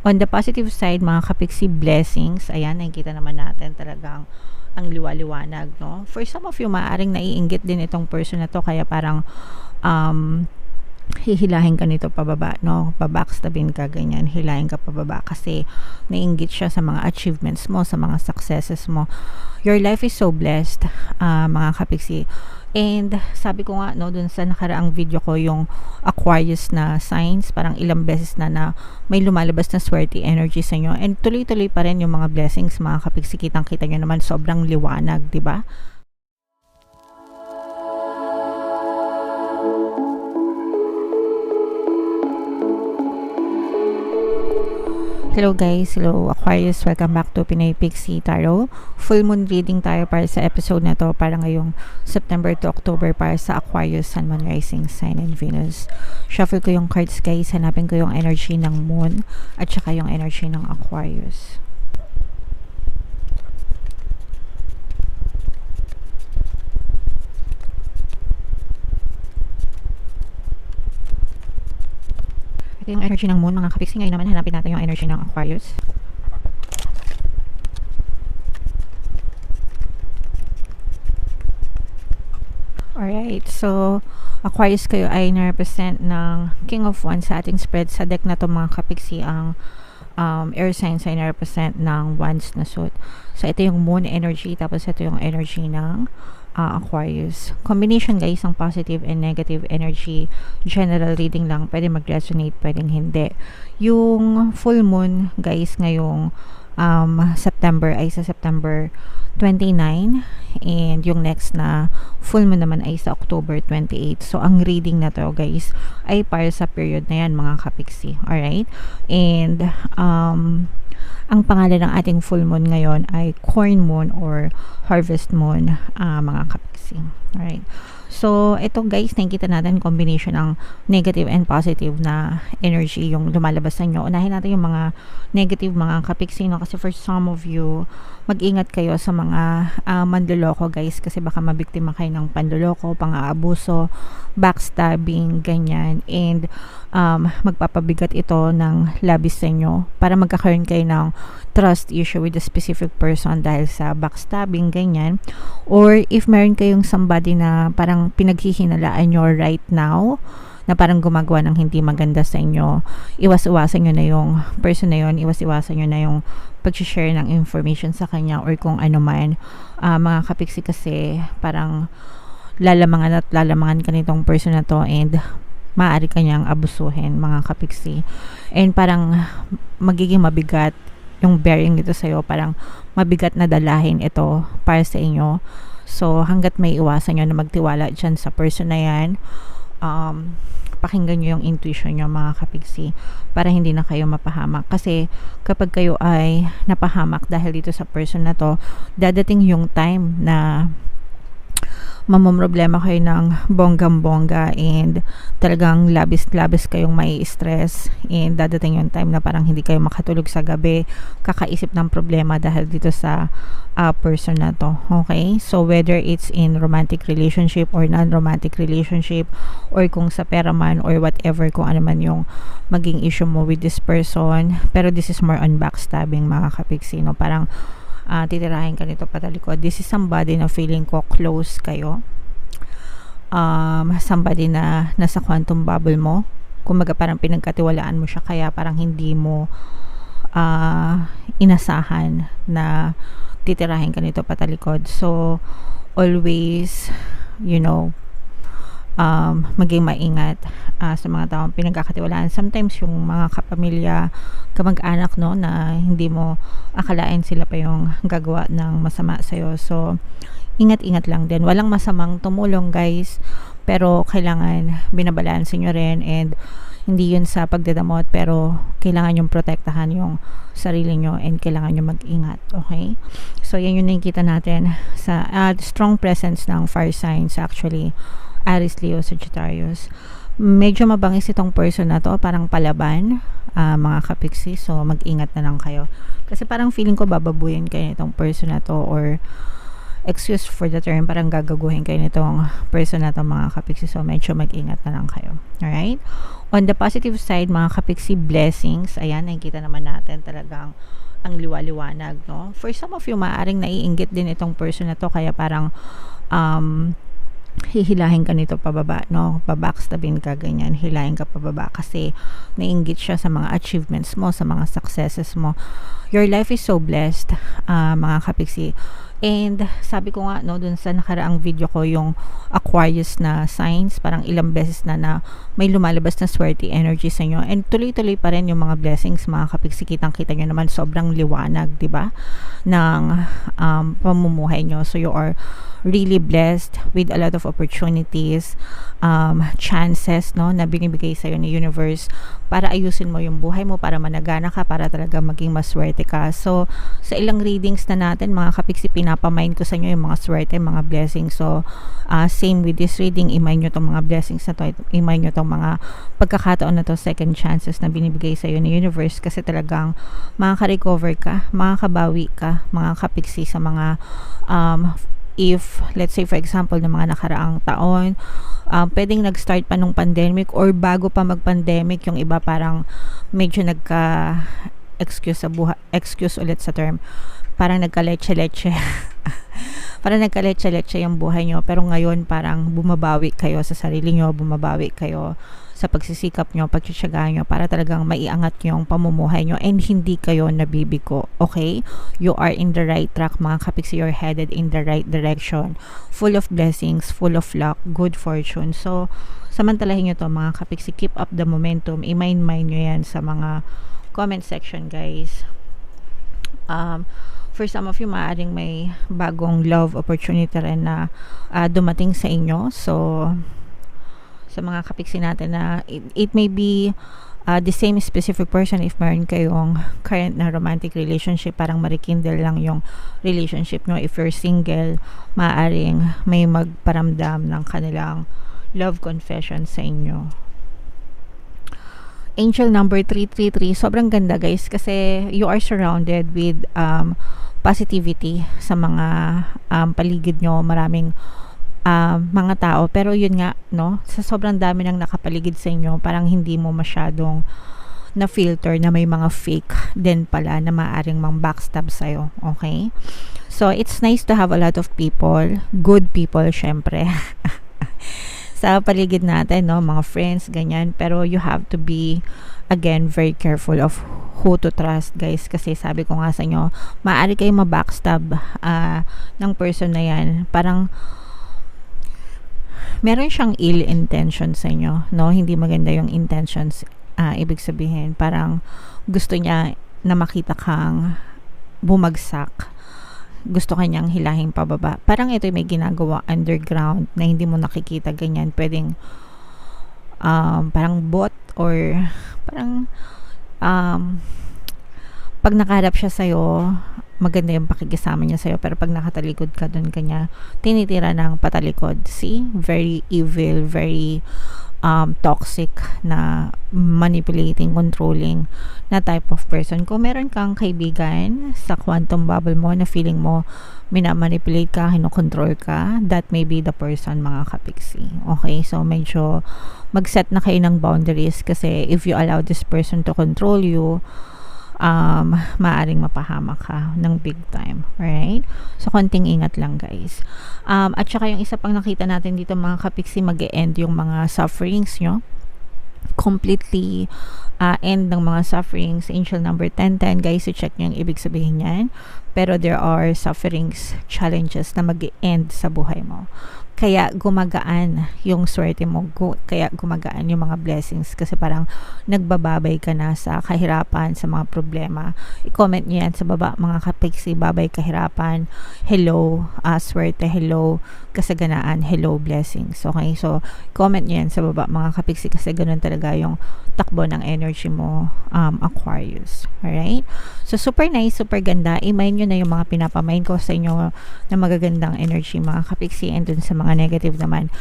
On the positive side, mga kapiksi, blessings. Ayan, nakikita naman natin talagang ang liwaliwanag, no? For some of you, maaaring naiinggit din itong person na to, kaya parang hihilahin ka nito pababa, no? Babackstabin ka, ganyan, hilahin ka pababa kasi nainggit siya sa mga achievements mo, sa mga successes mo. Your life is so blessed, mga kapiksi. And sabi ko nga, no, dun sa nakaraang video ko, yung Aquarius na signs, parang ilang beses na may lumalabas na swerte energy sa inyo. And tuloy-tuloy pa rin yung mga blessings, mga kapiksi. Kitang-kita nyo naman, sobrang liwanag, di ba? Hello guys, hello Aquarius, welcome back to Pinoy Pixie Tarot. Full moon reading tayo para sa episode na to, para ngayong September to October, para sa Aquarius, Sun, Moon, Rising Sign, and Venus. Shuffle ko yung cards guys, hanapin ko yung energy ng Moon at saka yung energy ng Aquarius. Yung energy ng Moon, mga kapiksi. Ngayon naman hanapin natin yung energy ng Aquarius. Alright, so Aquarius, kayo ay na-represent ng King of Wands sa ating spread. Sa deck na to, mga kapiksi, ang air signs ay na-represent ng Wands na suit. So ito yung Moon energy, tapos ito yung energy ng Aquarius. Combination guys ng positive and negative energy. General reading lang, pwede mag-resonate, pwedeng hindi. Yung full moon guys ngayong September ay sa September 29, and yung next na full moon naman ay sa October 28. So ang reading na to guys ay para sa period na yan, mga kapiksi. Alright, and ang pangalan ng ating full moon ngayon ay corn moon or harvest moon, mga kapiksi. Alright. So, ito guys, nakikita natin combination ng negative and positive na energy yung lumalabas sa inyo. Unahin natin yung mga negative, mga kapiksi, no? Kasi for some of you, mag-ingat kayo sa mga manloloko guys, kasi baka mabiktima kayo ng panloloko, pang-aabuso, backstabbing, ganyan. And magpapabigat ito ng labis sa inyo para magkakaroon kayo ng trust issue with a specific person dahil sa backstabbing, ganyan. Or if meron kayong somebody na parang pinaghihinalaan nyo right now, na parang gumagawa ng hindi maganda sa inyo, iwas-iwasan nyo na yung person na yun, iwas-iwasan nyo na yung pag-share ng information sa kanya or kung ano man. Mga kapiksi, kasi parang lalamangan at lalamangan ka nitong person na to, and maaari kanyang abusuhin, mga kapiksi. And parang magiging mabigat yung bearing ito sa'yo, parang mabigat na dalahin ito para sa inyo. So hanggat may iwasan nyo na magtiwala dyan sa person na yan, pakinggan nyo yung intuition nyo, mga kapiksi, para hindi na kayo mapahamak. Kasi kapag kayo ay napahamak dahil dito sa person na to, dadating yung time na mamomroblema kayo ng bonggam-bongga, and talagang labis-labis kayong may stress, and dadating yung time na parang hindi kayo makatulog sa gabi, kakaisip ng problema dahil dito sa person na to. Okay? So whether it's in romantic relationship or non-romantic relationship, or kung sa pera man or whatever, kung ano man yung maging issue mo with this person, pero this is more on backstabbing, mga kapiksi, no? Parang titirahin ka nito patalikod. This is somebody na feeling ko close kayo, somebody na nasa quantum bubble mo, kumbaga parang pinagkatiwalaan mo siya, kaya parang hindi mo inasahan na titirahin ka nito patalikod. So always, you know, maging maingat sa mga taong pinagkakatiwalaan. Sometimes yung mga kapamilya, kamag-anak, no, na hindi mo akalain sila pa yung gagawa ng masama sa'yo. So ingat-ingat lang din. Walang masamang tumulong guys, pero kailangan binabalansin nyo rin, and hindi yun sa pagdadamot, pero kailangan yung protektahan yung sarili nyo, and kailangan nyo mag-ingat. Okay? So yan yung nakikita natin sa strong presence ng fire signs, actually Aries, Leo, Sagittarius. Medyo mabangis itong person na to, parang palaban, mga kapiksi. So mag-ingat na lang kayo, kasi parang feeling ko bababuyin kayo nitong person na to, or excuse for the term, parang gagaguhin kayo nitong person na to mga kapiksi. So, medyo mag-ingat na lang kayo. Alright? On the positive side, mga kapiksi, blessings. Ayan, nakikita naman natin talagang ang liwa-liwanag, no? For some of you, maaring naiinggit din itong person na to, kaya parang hihilahin ka nito pababa, no? Babackstabin ka, ganyan, hilahin ka pababa kasi nainggit siya sa mga achievements mo, sa mga successes mo. Your life is so blessed, mga kapiksi. And sabi ko nga, no, dun sa nakaraang video ko, yung Aquarius na signs, parang ilang beses na may lumalabas na swerte energy sa inyo, and tuloy-tuloy pa rin yung mga blessings, mga kapiksi. Kitang-kita nyo naman, sobrang liwanag, di ba, ng pamumuhay nyo. So you are really blessed with a lot of opportunities, chances, no, na binibigay sa'yo ni universe para ayusin mo yung buhay mo, para managana ka, para talaga maging maswerte ka. So, sa ilang readings na natin, mga kapiksi, pinapamind ko sa inyo yung mga swerte, mga blessings. So, same with this reading, imay nyo tong mga blessings na to, imay nyo tong mga pagkakataon na to, second chances na binibigay sa'yo ni universe, kasi talagang makaka-recover ka, makakabawi ka, mga kapiksi, sa mga if, let's say for example, ng mga nakaraang taon, pwedeng nag-start pa nung pandemic or bago pa mag-pandemic, yung iba parang medyo excuse ulit sa term, parang nagka-leche-leche parang nagka-leche-leche yung buhay nyo, pero ngayon parang bumabawi kayo sa sarili nyo, bumabawi kayo sa pagsisikap nyo, pagtsatsaga nyo, para talagang maiangat nyo yung pamumuhay nyo, and hindi kayo nabibiko. Okay? You are in the right track, mga kapiksi. You're headed in the right direction. Full of blessings, full of luck, good fortune. So, samantalahin nyo to, mga kapiksi. Keep up the momentum. I-mind nyo yan sa mga comment section, guys. For some of you, maaaring may bagong love opportunity rin na dumating sa inyo. So, sa mga kapiksi natin na it may be the same specific person. If meron kayong current na romantic relationship, parang marikindle lang yung relationship nyo. If you're single, maaaring may magparamdam ng kanilang love confession sa inyo. Angel number 333, sobrang ganda, guys, kasi you are surrounded with positivity sa mga paligid nyo. Maraming mga tao, pero yun nga, no, sa sobrang dami ng nakapaligid sa inyo, parang hindi mo masyadong na filter na may mga fake din pala na maaring mang backstab sa'yo. Okay? So, it's nice to have a lot of people, good people, syempre sa paligid natin, no, mga friends, ganyan, pero you have to be, again, very careful of who to trust, guys, kasi sabi ko nga sa inyo, maaari kayo mabackstab ng person na yan. Parang meron siyang ill intention sa inyo, no? Hindi maganda yung intentions. Ibig sabihin, parang gusto niya na makita kang bumagsak. Gusto kanyang hilahin pababa. Parang ito may ginagawa underground na hindi mo nakikita, ganyan. Pwedeng parang bot, or parang pag nakaharap siya sa'yo, maganda yung pakikisama niya sa'yo, pero pag nakatalikod ka dun, kanya tinitira ng patalikod. See? Very evil, very toxic na manipulating, controlling na type of person. Kung meron kang kaibigan sa quantum bubble mo na feeling mo minamanipulate ka, hinokontrol ka, that may be the person, mga kapiksi. Okay? So, medyo mag-set na kayo ng boundaries, kasi if you allow this person to control you, maaring mapahama ka ng big time. Alright? So, konting ingat lang, guys. At saka yung isa pang nakita natin dito, mga kapiksi, mag-e-end yung mga sufferings nyo. Completely end ng mga sufferings. Angel number 1010, guys, i-check nyo yung ibig sabihin yan. Pero there are sufferings, challenges na mag-e-end sa buhay mo. Kaya gumagaan yung swerte mo, kaya gumagaan yung mga blessings, kasi parang nagbababay ka na sa kahirapan, sa mga problema. I-comment nyo yan sa baba, mga kapiksi. Babay kahirapan, hello swerte, hello kasaganaan, hello blessings. Okay, so comment nyo yan sa baba, mga kapiksi, kasi ganun talaga yung takbo ng energy mo, Aquarius. Alright? So, super nice, super ganda. I-mind nyo na yung mga pinapamind ko sa inyo na magagandang energy, mga kapiksi, and dun sa mga mga negative naman,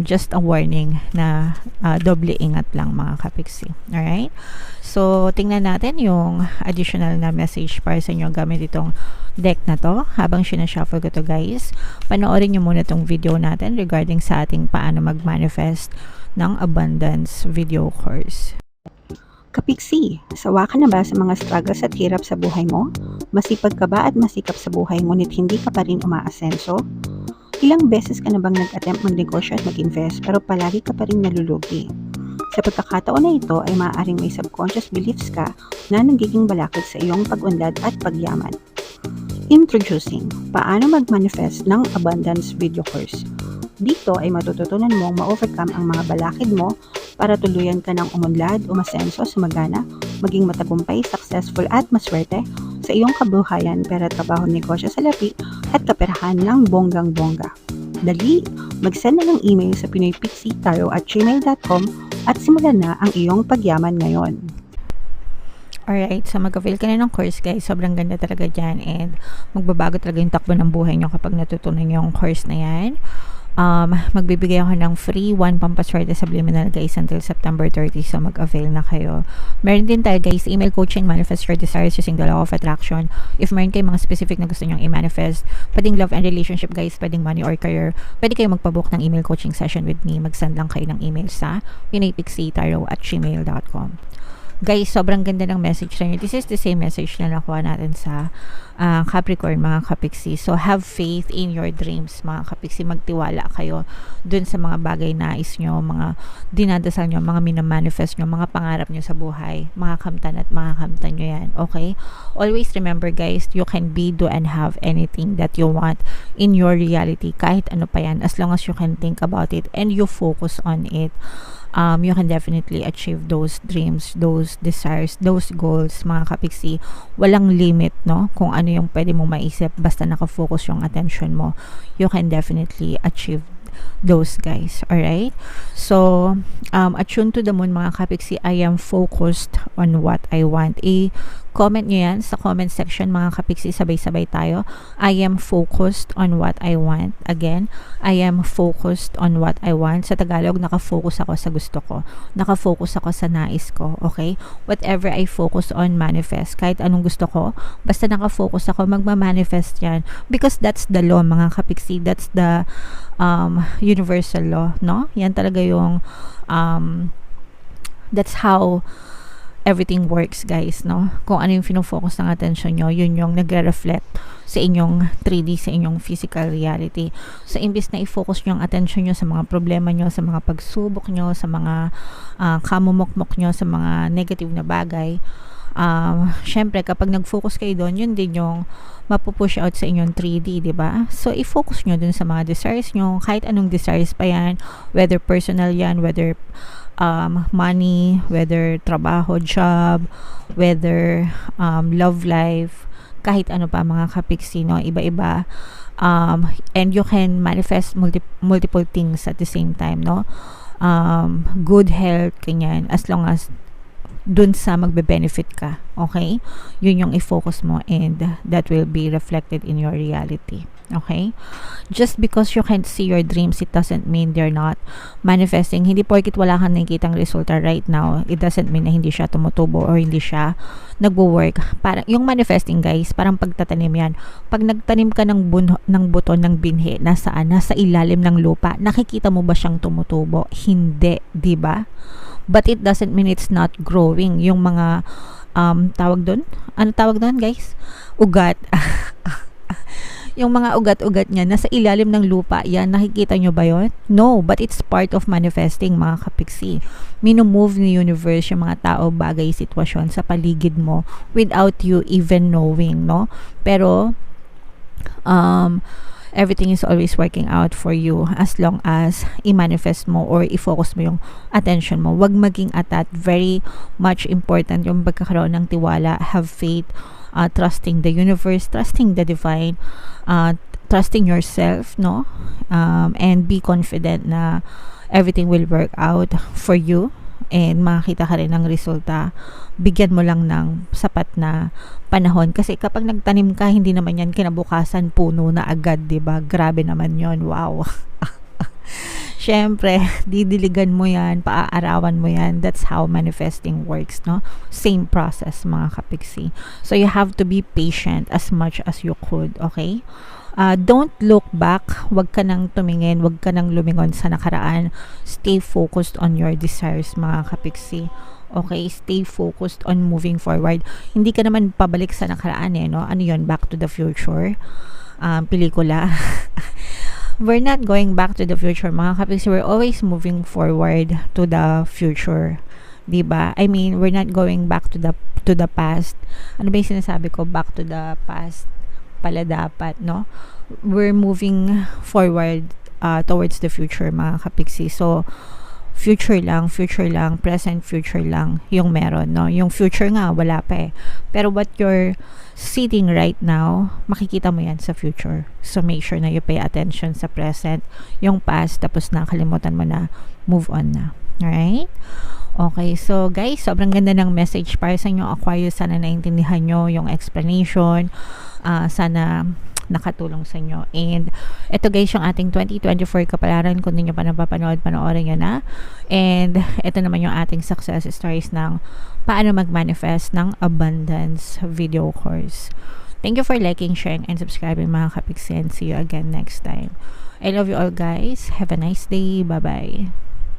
just a warning na doble ingat lang mga kapiksi. Alright? So, tingnan natin yung additional na message para sa inyo gamit itong deck na to. Habang sinashuffle ko to guys, panoorin nyo muna tong video natin regarding sa ating paano mag-manifest ng abundance video course. Kapiksi, sawa ka na ba sa mga struggles at hirap sa buhay mo? Masipag ka ba at masikap sa buhay ngunit hindi ka pa rin umaasenso? Ilang beses ka na bang nag-attempt magnegosyo at mag-invest pero palagi ka pa rin nalulugi? Sa pagkakataon na ito ay maaaring may subconscious beliefs ka na nagiging balakid sa iyong pag-unlad at pagyaman. Introducing, paano mag-manifest ng abundance video course. Dito ay matututunan mong ma-overcome ang mga balakid mo para tuluyan ka ng umunlad, umasenso, sumagana, maging matagumpay, successful at maswerte sa iyong kabuhayan, pera, trabaho, negosyo, salapi at kaperahan ng bonggang-bongga. Dali, mag-send na ng email sa pinoypixitaro@gmail.com at simulan na ang iyong pagyaman ngayon. Alright, so mag-avail ka na ng course guys. Sobrang ganda talaga dyan and magbabago talaga yung takbo ng buhay nyo kapag natutunan yung course na yan. Magbibigay ako ng free 1 pampaswerte subliminal guys until September 30, so mag-avail na kayo. Meron din tayo guys, email coaching, manifest your desires using the law of attraction. If meron kayo mga specific na gusto nyong i-manifest, pwedeng love and relationship guys, pwedeng money or career, pwede kayo magpabook ng email coaching session with me. Mag-send lang kayo ng email sa pinoypixitaro@gmail.com. Guys, sobrang ganda ng message na yun. This is the same message na nakuha natin sa Capricorn, mga kapiksi. So, have faith in your dreams, mga kapiksi. Magtiwala kayo dun sa mga bagay nais nyo, mga dinadasal nyo, mga minamanifest nyo, mga pangarap nyo sa buhay. Makakamtan at makakamtan nyo yan. Okay? Always remember, guys, you can be, do, and have anything that you want in your reality. Kahit ano pa yan. As long as you can think about it and you focus on it. You can definitely achieve those dreams, those desires, those goals, mga kapiksi. Walang limit, no? Kung ano yung pwede mong maisip, basta nakafocus yung attention mo, you can definitely achieve those guys. Alright? So, attune to the moon, mga kapiksi. I am focused on what I want. Comment nyo yan sa comment section, mga kapiksi. Sabay-sabay tayo. I am focused on what I want. Again, I am focused on what I want. Sa Tagalog, nakafocus ako sa gusto ko. Nakafocus ako sa nais ko. Okay? Whatever I focus on, manifest. Kahit anong gusto ko, basta nakafocus ako, magma-manifest yan. Because that's the law, mga kapiksi. That's the universal law, no? Yan talaga yung that's how everything works, guys, no? Kung ano yung fino-focus ng attention nyo, yun yung nagre-reflect sa inyong 3D, sa inyong physical reality. So, imbis na i-focus nyo ang attention nyo sa mga problema nyo, sa mga pagsubok nyo, sa mga kamumukmok nyo, sa mga negative na bagay, syempre, kapag nag-focus kayo doon, yun din yung mapupush out sa inyong 3D, diba? So, i-focus nyo dun sa mga desires nyo, kahit anong desires pa yan, whether personal yan, whether money, whether trabaho, job, whether love life, kahit ano pa, mga kapiksi, no? Iba-iba. And you can manifest multiple things at the same time, no? Good health, kanyan, as long as dun sa magbe-benefit ka, okay? Yun yung i-focus mo and that will be reflected in your reality, okay? Just because you can't see your dreams, it doesn't mean they're not manifesting. Hindi porkit wala kang nakikitang resulta right now, it doesn't mean na hindi siya tumutubo or hindi siya nagwo-work. Parang yung manifesting, guys, parang pagtatanim yan. Pag nagtanim ka ng buto ng binhi, nasaan? Nasa ilalim ng lupa. Nakikita mo ba siyang tumutubo? Hindi, di ba? But it doesn't mean it's not growing. Yung mga tawag doon? Ano tawag doon, guys? Ugat. Yung mga ugat-ugat niya nasa ilalim ng lupa. Yan, nakikita nyo ba yon? No, but it's part of manifesting, mga kapiksi. Minumove ni universe yung mga tao, bagay, sitwasyon sa paligid mo without you even knowing, no? Pero everything is always working out for you as long as i-manifest mo or i-focus mo yung attention mo. Huwag maging atat. Very much important yung pagkakaroon ng tiwala, have faith, trusting the universe, trusting the divine, trusting yourself, no? And be confident na everything will work out for you. and makakita ka rin ng resulta, bigyan mo lang ng sapat na panahon. Kasi kapag nagtanim ka, hindi naman yan kinabukasan puno na agad, 'di ba? Grabe naman yon. Wow. Syempre, didiligan mo yan, paaarawan mo yan. That's how manifesting works, no? Same process, mga kapiksi. So, you have to be patient as much as you could, okay? Don't look back. Wag ka nang tumingin, wag ka nang lumingon sa nakaraan. Stay focused on your desires, mga kapiksi. Okay, stay focused on moving forward. Hindi ka naman pabalik sa nakaraan no? Ano yun? Back to the Future. Pelikula. We're not going back to the future, mga kapiksi. We're always moving forward to the future. Diba? I mean, we're not going back to the past. Ano ba yung sinasabi ko? Back to the past pala dapat, no? We're moving forward towards the future, mga kapiksi. So, future lang, present future lang yung meron, no? Yung future nga, wala pa eh. Pero what you're sitting right now, makikita mo yan sa future. So, make sure na you pay attention sa present. Yung past, tapos nakalimutan mo na, move on na. Alright? Okay, so guys, sobrang ganda ng message para sa inyo, Aquarius. Sana naintindihan nyo yung explanation. Sana nakatulong sa inyo. And ito guys, yung ating 2024 kapalaran. Kung hindi nyo pa napapanood, panoorin nyo na. And ito naman yung ating success stories ng paano mag-manifest ng abundance video course. Thank you for liking, sharing, and subscribing, mga kapiksi. And see you again next time. I love you all guys. Have a nice day. Bye-bye.